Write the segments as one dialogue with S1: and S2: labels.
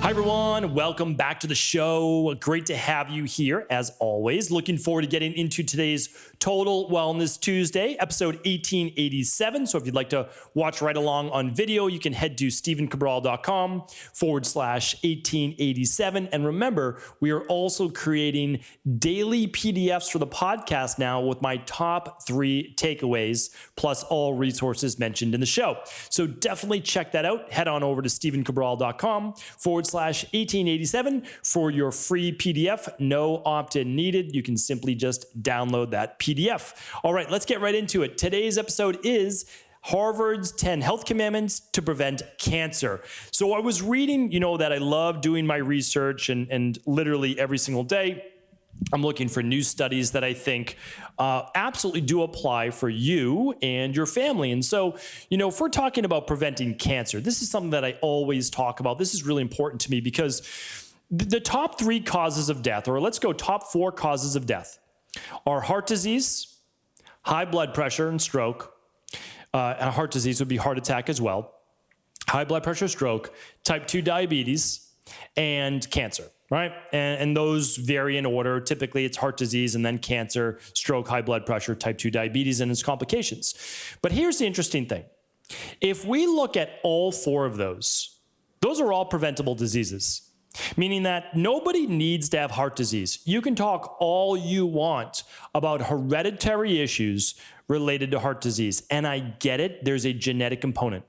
S1: Hi, everyone. Welcome back to the show. Great to have you here, as always. Looking forward to getting into today's Total Wellness Tuesday, episode 1887. So if you'd like to watch right along on video, you can head to stephencabral.com/1887. And remember, we are also creating daily PDFs for the podcast now with my top 3 takeaways, plus all resources mentioned in the show. So definitely check that out. Head on over to stephencabral.com/1887 for your free PDF. No opt-in needed. You can simply just download that PDF. All right, let's get right into it. Today's episode is Harvard's 10 health commandments to prevent cancer. So I was reading, that I love doing my research and literally every single day, I'm looking for new studies that I think absolutely do apply for you and your family. And so, if we're talking about preventing cancer, this is something that I always talk about. This is really important to me because the top 3 causes of death, or let's go top 4 causes of death, are heart disease, high blood pressure and stroke. And heart disease would be heart attack as well, high blood pressure, stroke, type 2 diabetes, and cancer. Right? And those vary in order. Typically, it's heart disease and then cancer, stroke, high blood pressure, type 2 diabetes, and its complications. But here's the interesting thing. If we look at all 4 of those are all preventable diseases, meaning that nobody needs to have heart disease. You can talk all you want about hereditary issues related to heart disease, and I get it. There's a genetic component.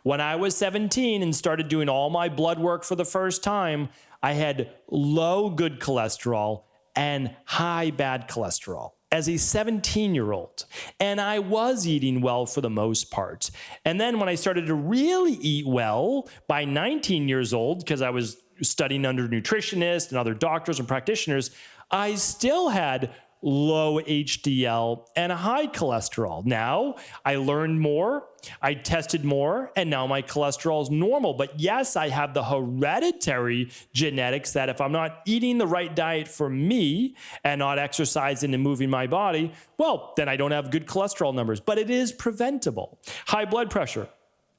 S1: When I was 17 and started doing all my blood work for the first time, I had low good cholesterol and high bad cholesterol as a 17-year-old. And I was eating well for the most part. And then when I started to really eat well by 19 years old, because I was studying under nutritionists and other doctors and practitioners, I still had low HDL and a high cholesterol. Now I learned more, I tested more, and now my cholesterol is normal. But yes, I have the hereditary genetics that if I'm not eating the right diet for me and not exercising and moving my body, well, then I don't have good cholesterol numbers, but it is preventable. High blood pressure.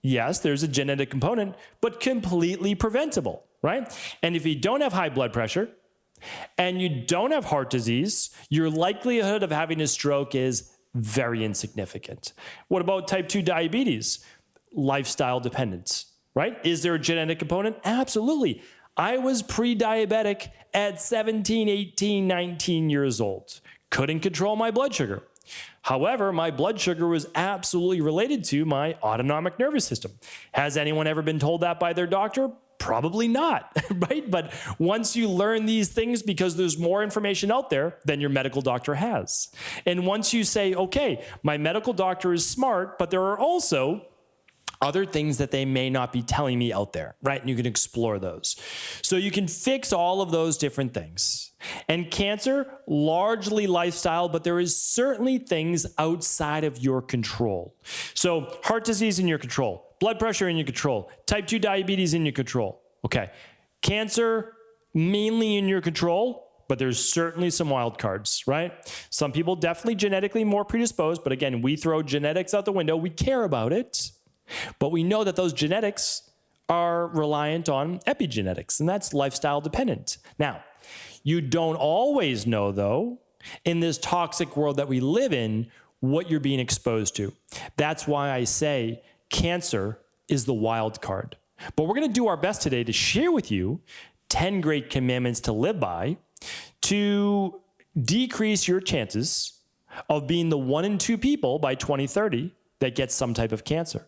S1: Yes, there's a genetic component, but completely preventable, right? And if you don't have high blood pressure, and you don't have heart disease, your likelihood of having a stroke is very insignificant. What about type 2 diabetes? Lifestyle dependence, right? Is there a genetic component? Absolutely. I was pre-diabetic at 17, 18, 19 years old. Couldn't control my blood sugar. However, my blood sugar was absolutely related to my autonomic nervous system. Has anyone ever been told that by their doctor? Probably not, right? But once you learn these things, because there's more information out there than your medical doctor has. And once you say, okay, my medical doctor is smart, but there are also other things that they may not be telling me out there, right? And you can explore those. So you can fix all of those different things. And cancer, largely lifestyle, but there is certainly things outside of your control. So heart disease in your control, blood pressure in your control, type 2 diabetes in your control. Okay. Cancer, mainly in your control, but there's certainly some wild cards, right? Some people definitely genetically more predisposed, but again, we throw genetics out the window. We care about it, but we know that those genetics are reliant on epigenetics, and that's lifestyle dependent. Now, you don't always know, though, in this toxic world that we live in, what you're being exposed to. That's why I say cancer is the wild card. But we're going to do our best today to share with you 10 great commandments to live by to decrease your chances of being the 1 in 2 people by 2030 that gets some type of cancer.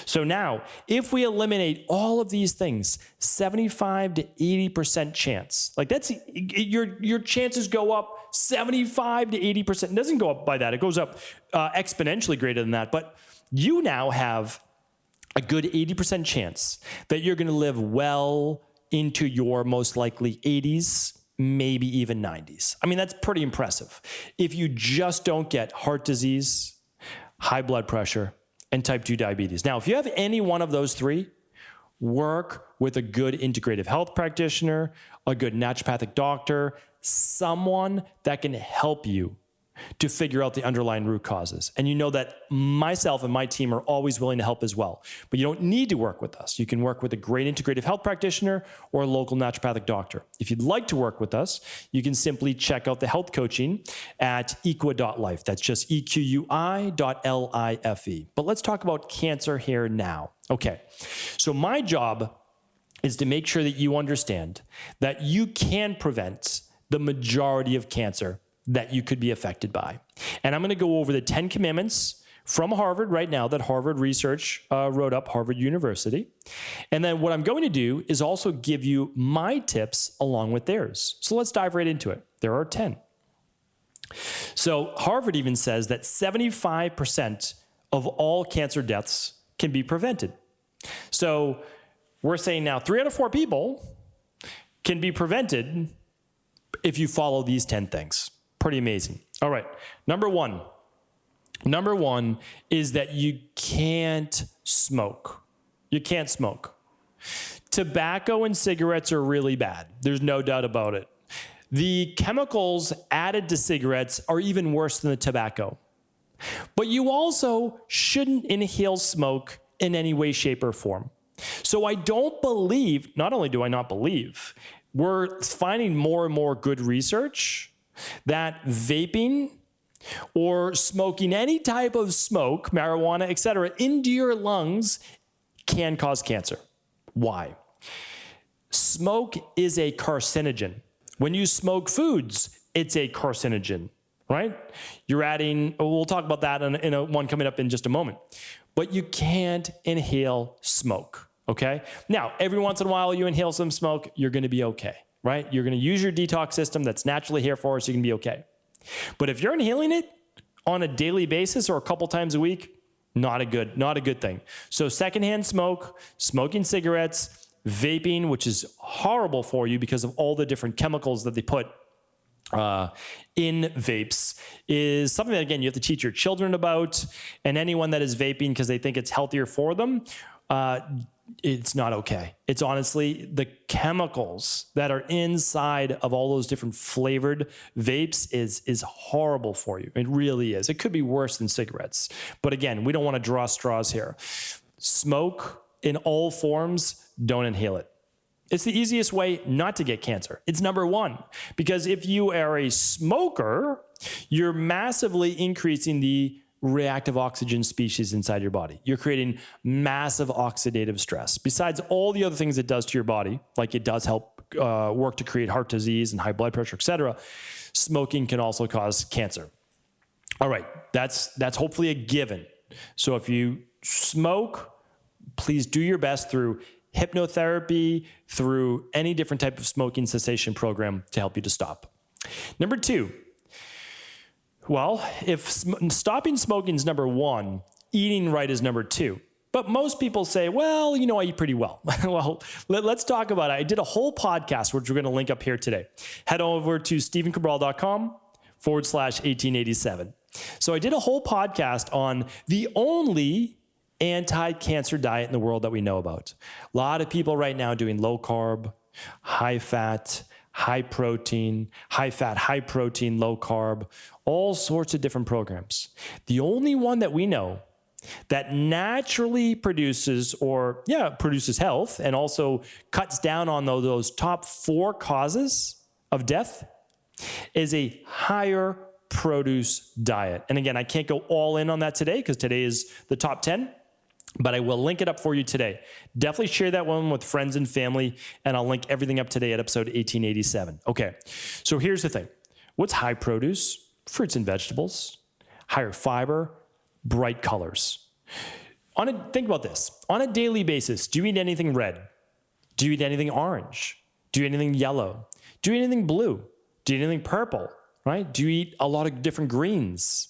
S1: So now, if we eliminate all of these things, 75 to 80% chance, like that's your chances go up 75 to 80%. It doesn't go up by that. It goes up exponentially greater than that. But you now have a good 80% chance that you're going to live well into your most likely 80s, maybe even 90s. I mean, that's pretty impressive. If you just don't get heart disease, high blood pressure, and type 2 diabetes. Now, if you have any one of those 3, work with a good integrative health practitioner, a good naturopathic doctor, someone that can help you to figure out the underlying root causes. And you know that myself and my team are always willing to help as well. But you don't need to work with us. You can work with a great integrative health practitioner or a local naturopathic doctor. If you'd like to work with us, you can simply check out the health coaching at equi.life. That's just equi.life. But let's talk about cancer here now. Okay, so my job is to make sure that you understand that you can prevent the majority of cancer that you could be affected by. And I'm going to go over the 10 commandments from Harvard right now that Harvard Research wrote up, Harvard University. And then what I'm going to do is also give you my tips along with theirs. So let's dive right into it. There are 10. So Harvard even says that 75% of all cancer deaths can be prevented. So we're saying now 3 out of 4 people can be prevented if you follow these 10 things. Pretty amazing. All right. Number one is that you can't smoke. You can't smoke. Tobacco and cigarettes are really bad. There's no doubt about it. The chemicals added to cigarettes are even worse than the tobacco. But you also shouldn't inhale smoke in any way, shape, or form. So I don't believe, not only do I not believe, we're finding more and more good research that vaping or smoking any type of smoke, marijuana, etc., into your lungs can cause cancer. Why? Smoke is a carcinogen. When you smoke foods, it's a carcinogen, right? You're adding, we'll talk about that in a one coming up in just a moment. But you can't inhale smoke, okay? Now, every once in a while you inhale some smoke, you're going to be okay. Right? You're going to use your detox system that's naturally here for us, so you can be okay. But if you're inhaling it on a daily basis or a couple times a week, not a good thing. So secondhand smoke, smoking cigarettes, vaping, which is horrible for you because of all the different chemicals that they put in vapes, is something that, again, you have to teach your children about. And anyone that is vaping because they think it's healthier for them, it's not okay. It's honestly the chemicals that are inside of all those different flavored vapes is horrible for you. It really is. It could be worse than cigarettes. But again, we don't want to draw straws here. Smoke in all forms, don't inhale it. It's the easiest way not to get cancer. It's number one, because if you are a smoker, you're massively increasing the reactive oxygen species inside your body. You're creating massive oxidative stress. Besides all the other things it does to your body, like it does help work to create heart disease and high blood pressure, etc., smoking can also cause cancer. All right, that's hopefully a given. So if you smoke, please do your best through hypnotherapy, through any different type of smoking cessation program to help you to stop. Number 2, well, if stopping smoking is number 1, eating right is number 2. But most people say, well, you know, I eat pretty well. Well, let's talk about it. I did a whole podcast, which we're going to link up here today. Head over to stephencabral.com/1887. So I did a whole podcast on the only anti-cancer diet in the world that we know about. A lot of people right now doing low carb, high fat, high protein, high fat, high protein, low carb, all sorts of different programs. The only one that we know that naturally produces health and also cuts down on those top 4 causes of death is a higher produce diet. And again, I can't go all in on that today because today is the top 10. But I will link it up for you today. Definitely share that one with friends and family, and I'll link everything up today at episode 1887. Okay, so here's the thing. What's high produce? Fruits and vegetables, higher fiber, bright colors. Think about this. On a daily basis, do you eat anything red? Do you eat anything orange? Do you eat anything yellow? Do you eat anything blue? Do you eat anything purple? Right? Do you eat a lot of different greens?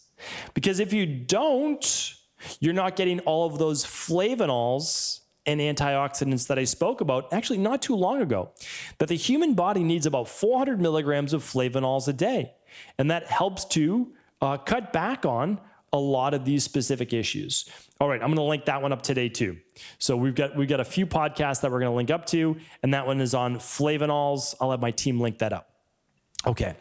S1: Because if you don't, you're not getting all of those flavonols and antioxidants that I spoke about actually not too long ago, that the human body needs about 400 milligrams of flavonols a day. And that helps to cut back on a lot of these specific issues. All right, I'm going to link that one up today too. So we've got a few podcasts that we're going to link up to, and that one is on flavonols. I'll have my team link that up. Okay,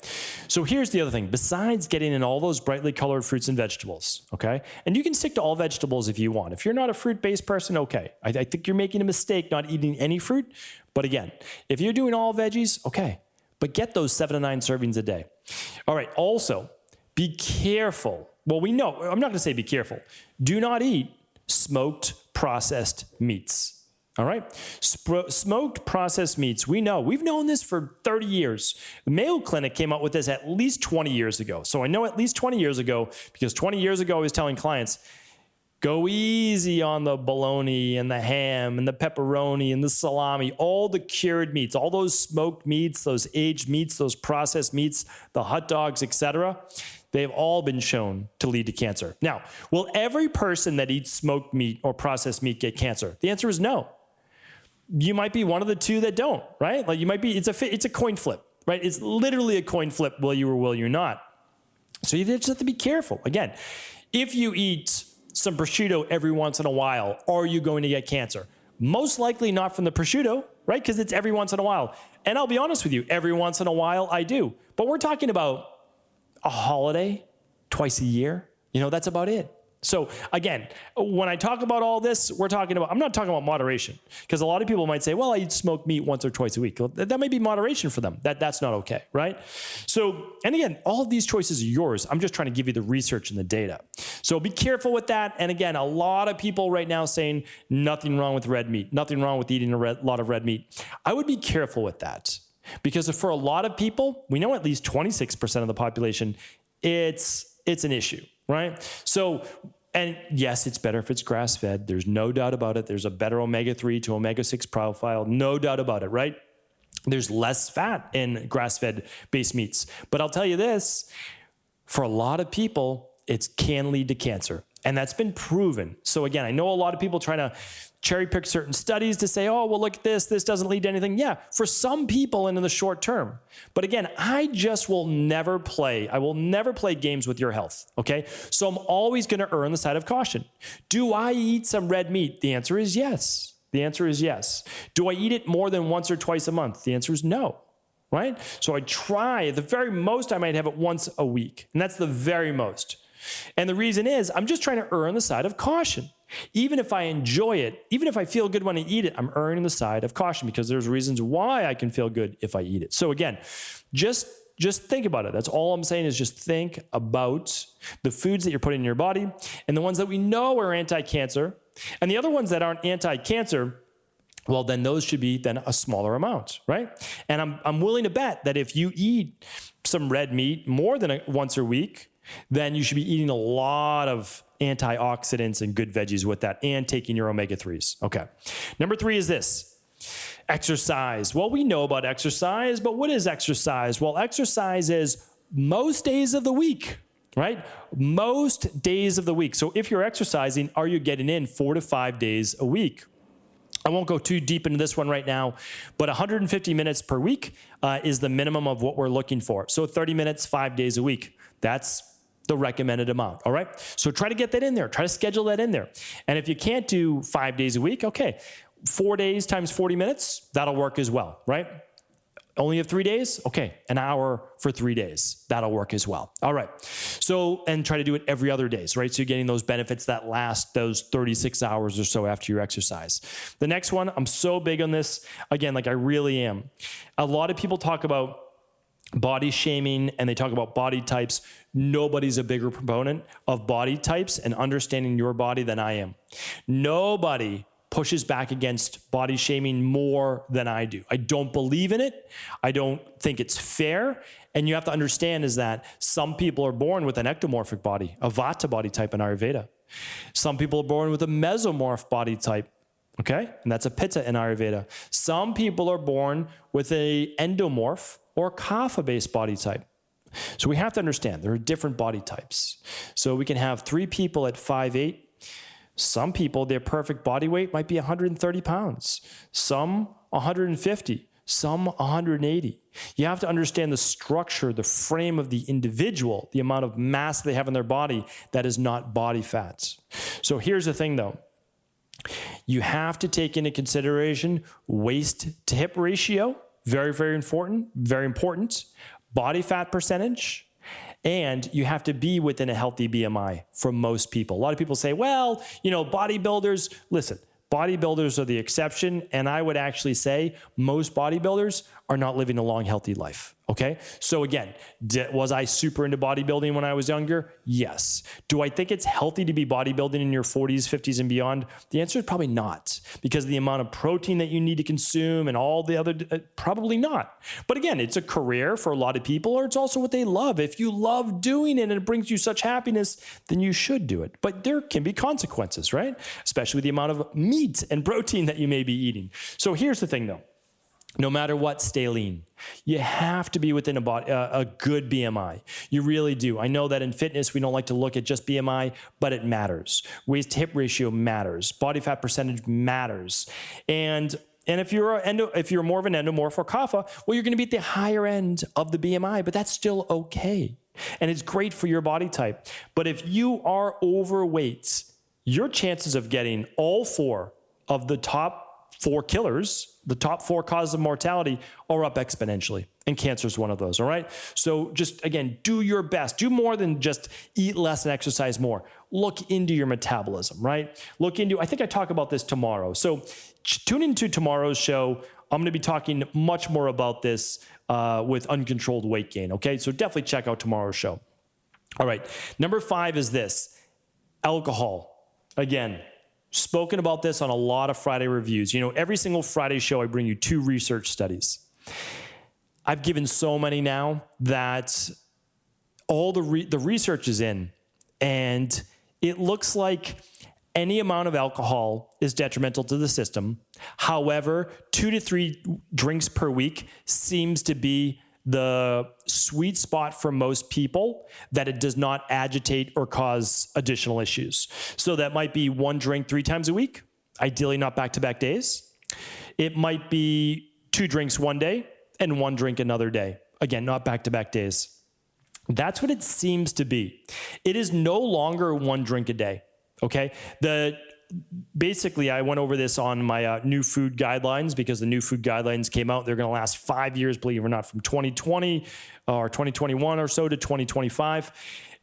S1: so here's the other thing. Besides getting in all those brightly colored fruits and vegetables, okay, and you can stick to all vegetables if you want. If you're not a fruit-based person, okay. I think you're making a mistake not eating any fruit. But again, if you're doing all veggies, okay, but get those 7 to 9 servings a day. All right, also, be careful. Well, we know, I'm not going to say be careful. Do not eat smoked processed meats. All right. Smoked processed meats. We've known this for 30 years. The Mayo Clinic came out with this at least 20 years ago. So I know at least 20 years ago, because 20 years ago I was telling clients, go easy on the bologna and the ham and the pepperoni and the salami, all the cured meats, all those smoked meats, those aged meats, those processed meats, the hot dogs, etc. They've all been shown to lead to cancer. Now, will every person that eats smoked meat or processed meat get cancer? The answer is no. You might be one of the two that don't, right? Like you might be, it's a coin flip, right? It's literally a coin flip, will you or will you not? So you just have to be careful. Again, if you eat some prosciutto every once in a while, are you going to get cancer? Most likely not from the prosciutto, right? Because it's every once in a while. And I'll be honest with you, every once in a while I do. But we're talking about a holiday twice a year. That's about it. So again, when I talk about all this, I'm not talking about moderation, because a lot of people might say, well, I eat smoked meat once or twice a week. Well, that may be moderation for them. That's not okay, right? So, and again, all of these choices are yours. I'm just trying to give you the research and the data. So be careful with that. And again, a lot of people right now saying nothing wrong with red meat, nothing wrong with eating a lot of red meat. I would be careful with that, because for a lot of people, we know at least 26% of the population, it's an issue. Right? So, and yes, it's better if it's grass-fed. There's no doubt about it. There's a better omega-3 to omega-6 profile. No doubt about it, right? There's less fat in grass-fed based meats. But I'll tell you this, for a lot of people, it can lead to cancer. And that's been proven. So again, I know a lot of people trying to cherry pick certain studies to say, oh, well, look at this doesn't lead to anything. Yeah, for some people and in the short term. But again, I will never play games with your health, okay? So I'm always going to err on the side of caution. Do I eat some red meat? The answer is yes. The answer is yes. Do I eat it more than once or twice a month? The answer is no, right? So I try, at the very most, I might have it once a week. And that's the very most. And the reason is I'm just trying to err on the side of caution. Even if I enjoy it, even if I feel good when I eat it, I'm erring on the side of caution, because there's reasons why I can feel good if I eat it. So again, just think about it. That's all I'm saying, is just think about the foods that you're putting in your body, and the ones that we know are anti-cancer, and the other ones that aren't anti-cancer, well, then those should be then a smaller amount, right? And I'm willing to bet that if you eat some red meat more than once a week, then you should be eating a lot of antioxidants and good veggies with that, and taking your omega-3s. Okay. Number 3 is this: exercise. Well, we know about exercise, but what is exercise? Well, exercise is most days of the week, right? Most days of the week. So if you're exercising, are you getting in 4 to 5 days a week? I won't go too deep into this one right now, but 150 minutes per week is the minimum of what we're looking for. So 30 minutes, 5 days a week. That's the recommended amount. All right. So try to get that in there. Try to schedule that in there. And if you can't do 5 days a week, okay, 4 days times 40 minutes, that'll work as well, right? Only have 3 days? Okay, an hour for 3 days. That'll work as well. All right. So, and try to do it every other day, right? So you're getting those benefits that last those 36 hours or so after your exercise. The next one, I'm so big on this. Again, like I really am. A lot of people talk about body shaming and they talk about body types. Nobody's a bigger proponent of body types and understanding your body than I am. Nobody pushes back against body shaming more than I do. I don't believe in it. I don't think it's fair. And you have to understand is that some people are born with an ectomorphic body, a Vata body type in Ayurveda. Some people are born with a mesomorph body type. Okay? And that's a Pitta in Ayurveda. Some people are born with a endomorph or kapha-based body type. So we have to understand there are different body types. So we can have 3 people at 5'8". Some people, their perfect body weight might be 130 pounds. Some 150, some 180. You have to understand the structure, the frame of the individual, the amount of mass they have in their body that is not body fat. So here's the thing though. You have to take into consideration waist to hip ratio. Very, very important, body fat percentage, and you have to be within a healthy BMI for most people. A lot of people say, well, bodybuilders, listen, bodybuilders are the exception. And I would actually say most bodybuilders are not living a long, healthy life. Okay. So again, was I super into bodybuilding when I was younger? Yes. Do I think it's healthy to be bodybuilding in your 40s, 50s, and beyond? The answer is probably not, because of the amount of protein that you need to consume and all the other, probably not. But again, it's a career for a lot of people, or it's also what they love. If you love doing it and it brings you such happiness, then you should do it. But there can be consequences, right? Especially with the amount of meat and protein that you may be eating. So here's the thing though. No matter what, stay lean. You have to be within a good BMI. You really do. I know that in fitness, we don't like to look at just BMI, but it matters. Waist to hip ratio matters. Body fat percentage matters. And if you're more of an endomorph or kapha, well, you're going to be at the higher end of the BMI, but that's still okay. And it's great for your body type. But if you are overweight, your chances of getting all four of the top 4 killers, the top 4 causes of mortality, are up exponentially. And cancer is one of those, all right? So just, again, do your best. Do more than just eat less and exercise more. Look into your metabolism, right? I think I talk about this tomorrow. So tune into tomorrow's show. I'm going to be talking much more about this with uncontrolled weight gain, okay? So definitely check out tomorrow's show. All right, number 5 is this, alcohol. Again, spoken about this on a lot of Friday reviews. Every single Friday show, I bring you 2 research studies. I've given so many now that all the research is in, and it looks like any amount of alcohol is detrimental to the system. However, 2 to 3 drinks per week seems to be the sweet spot for most people, that it does not agitate or cause additional issues. So that might be 1 drink 3 times a week, ideally not back-to-back days. It might be 2 drinks one day and 1 drink another day. Again, not back-to-back days. That's what it seems to be. It is no longer 1 drink a day, okay? Basically, I went over this on my new food guidelines, because the new food guidelines came out. They're going to last 5 years, believe it or not, from 2020 or 2021 or so to 2025.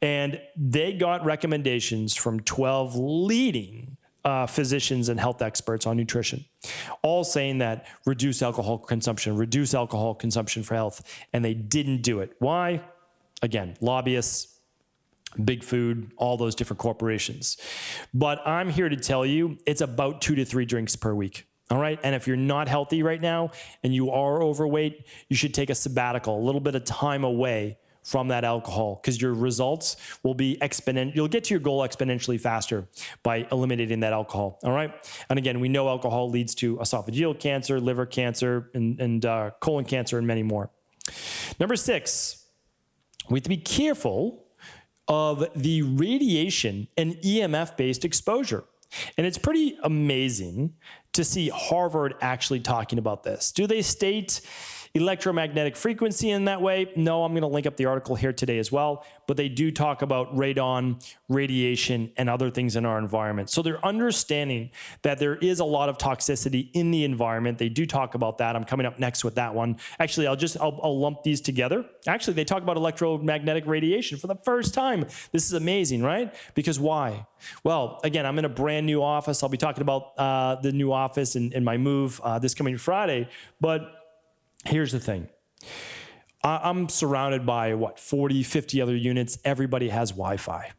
S1: And they got recommendations from 12 leading physicians and health experts on nutrition, all saying that reduce alcohol consumption for health. And they didn't do it. Why? Again, lobbyists, big food, all those different corporations. But I'm here to tell you, it's about 2 to 3 drinks per week. All right. And if you're not healthy right now and you are overweight, you should take a sabbatical, a little bit of time away from that alcohol, because your results will be exponential. You'll get to your goal exponentially faster by eliminating that alcohol. All right. And again, we know alcohol leads to esophageal cancer, liver cancer, and colon cancer, and many more. Number 6, we have to be careful of the radiation and EMF-based exposure. And it's pretty amazing to see Harvard actually talking about this. Do they state electromagnetic frequency in that way? No, I'm going to link up the article here today as well. But they do talk about radon, radiation, and other things in our environment. So they're understanding that there is a lot of toxicity in the environment. They do talk about that. I'm coming up next with that one. Actually, I'll lump these together. Actually, they talk about electromagnetic radiation for the first time. This is amazing, right? Because why? Well, again, I'm in a brand new office. I'll be talking about the new office and my move this coming Friday. But here's the thing. I'm surrounded by 40, 50 other units. Everybody has Wi-Fi.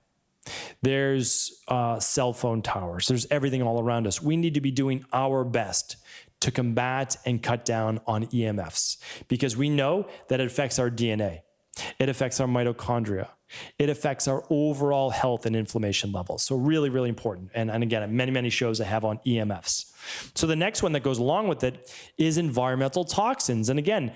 S1: There's cell phone towers. There's everything all around us. We need to be doing our best to combat and cut down on EMFs, because we know that it affects our DNA. It affects our mitochondria. It affects our overall health and inflammation levels. So really, really important. And again, many shows I have on EMFs. So the next one that goes along with it is environmental toxins. And again,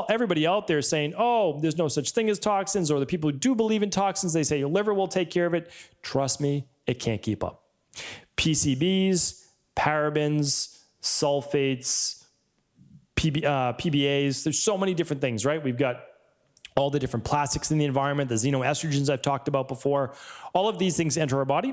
S1: everybody out there saying, oh, there's no such thing as toxins, or the people who do believe in toxins, they say your liver will take care of it. Trust me, it can't keep up. PCBs, parabens, sulfates, PBAs, there's so many different things, right? We've got all the different plastics in the environment, the xenoestrogens I've talked about before. All of these things enter our body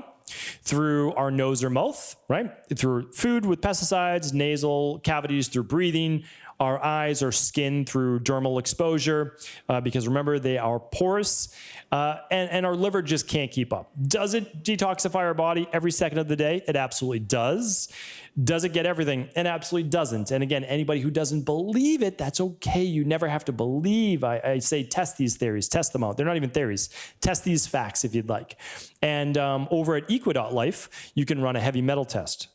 S1: through our nose or mouth, right? Through food with pesticides, nasal cavities, through breathing, our eyes, our skin through dermal exposure, because remember, they are porous, and our liver just can't keep up. Does it detoxify our body every second of the day? It absolutely does. Does it get everything? It absolutely doesn't. And again, anybody who doesn't believe it, that's okay. You never have to believe. I say test these theories, test them out. They're not even theories. Test these facts if you'd like. And over at Equi.life, you can run a heavy metal test.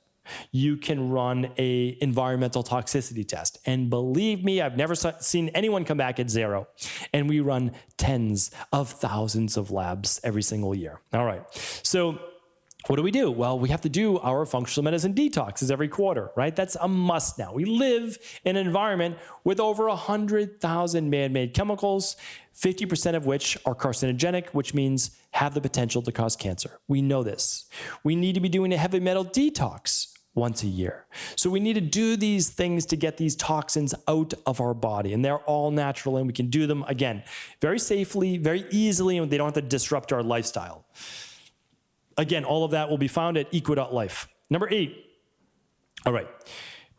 S1: You can run a environmental toxicity test. And believe me, I've never seen anyone come back at 0. And we run tens of thousands of labs every single year. All right. So what do? Well, we have to do our functional medicine detoxes every quarter, right? That's a must now. We live in an environment with over 100,000 man-made chemicals, 50% of which are carcinogenic, which means have the potential to cause cancer. We know this. We need to be doing a heavy metal detox once a year. So we need to do these things to get these toxins out of our body, and they're all natural, and we can do them, again, very safely, very easily, and they don't have to disrupt our lifestyle. Again, all of that will be found at Equi.life. Number 8. All right.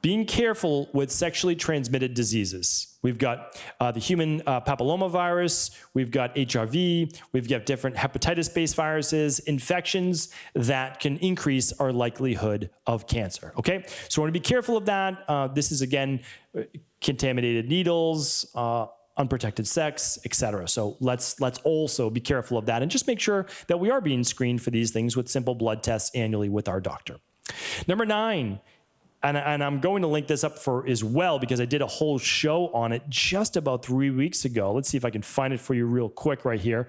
S1: Being careful with sexually transmitted diseases. We've got the human papillomavirus. We've got HRV. We've got different hepatitis-based viruses, infections that can increase our likelihood of cancer. Okay? So we want to be careful of that. This is, again, contaminated needles, unprotected sex, etc. So let's also be careful of that and just make sure that we are being screened for these things with simple blood tests annually with our doctor. Number 9, and I'm going to link this up for as well because I did a whole show on it just about 3 weeks ago. Let's see if I can find it for you real quick right here.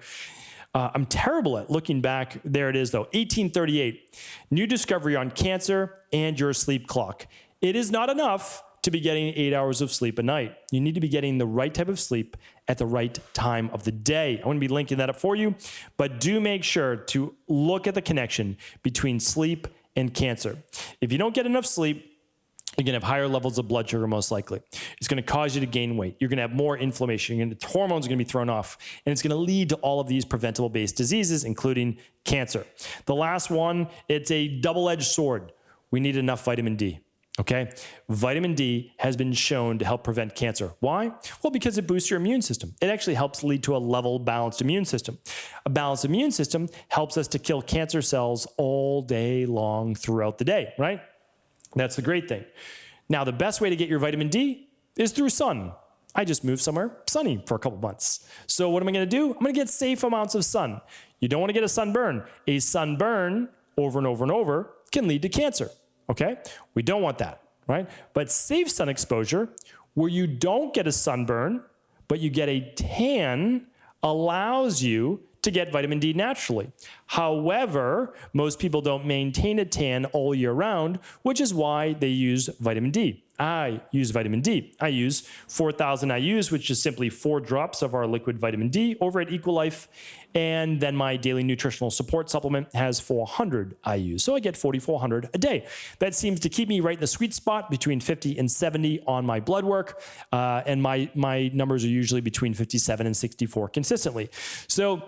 S1: I'm terrible at looking back. There it is, though. 1838, new discovery on cancer and your sleep clock. It is not enough to be getting 8 hours of sleep a night. You need to be getting the right type of sleep at the right time of the day. I want to be linking that up for you, but do make sure to look at the connection between sleep and cancer. If you don't get enough sleep, you're going to have higher levels of blood sugar most likely. It's going to cause you to gain weight. You're going to have more inflammation. And hormones are going to be thrown off. And it's going to lead to all of these preventable-based diseases, including cancer. The last one, it's a double-edged sword. We need enough vitamin D. Okay? Vitamin D has been shown to help prevent cancer. Why? Well, because it boosts your immune system. It actually helps lead to a level, balanced immune system. A balanced immune system helps us to kill cancer cells all day long throughout the day, right? That's the great thing. Now, the best way to get your vitamin D is through sun. I just moved somewhere sunny for a couple months. So what am I going to do? I'm going to get safe amounts of sun. You don't want to get a sunburn. A sunburn over and over and over can lead to cancer. Okay? We don't want that, right? But safe sun exposure, where you don't get a sunburn, but you get a tan, allows you to get vitamin D naturally. However, most people don't maintain a tan all year round, which is why they use vitamin D. I use vitamin D. I use 4,000 IUs, which is simply 4 drops of our liquid vitamin D over at Equilife. And then my daily nutritional support supplement has 400 IUs. So I get 4,400 a day. That seems to keep me right in the sweet spot between 50 and 70 on my blood work. And my numbers are usually between 57 and 64 consistently. So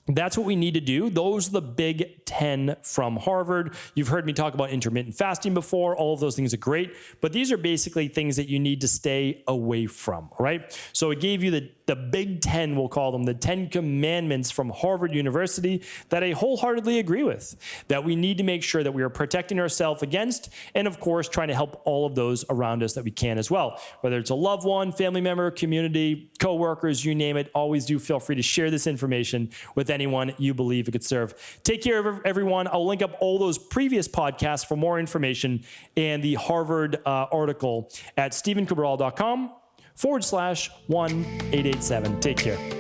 S1: that's what we need to do. Those are the big 10 from Harvard. You've heard me talk about intermittent fasting before. All of those things are great, but these are basically things that you need to stay away from, right? So it gave you the big 10, we'll call them, the 10 commandments from Harvard University that I wholeheartedly agree with, that we need to make sure that we are protecting ourselves against, and of course, trying to help all of those around us that we can as well. Whether it's a loved one, family member, community, coworkers, you name it, always do feel free to share this information with anyone you believe it could serve. Take care of everyone. I'll link up all those previous podcasts for more information and the Harvard article at stephencabral.com/1887. Take care.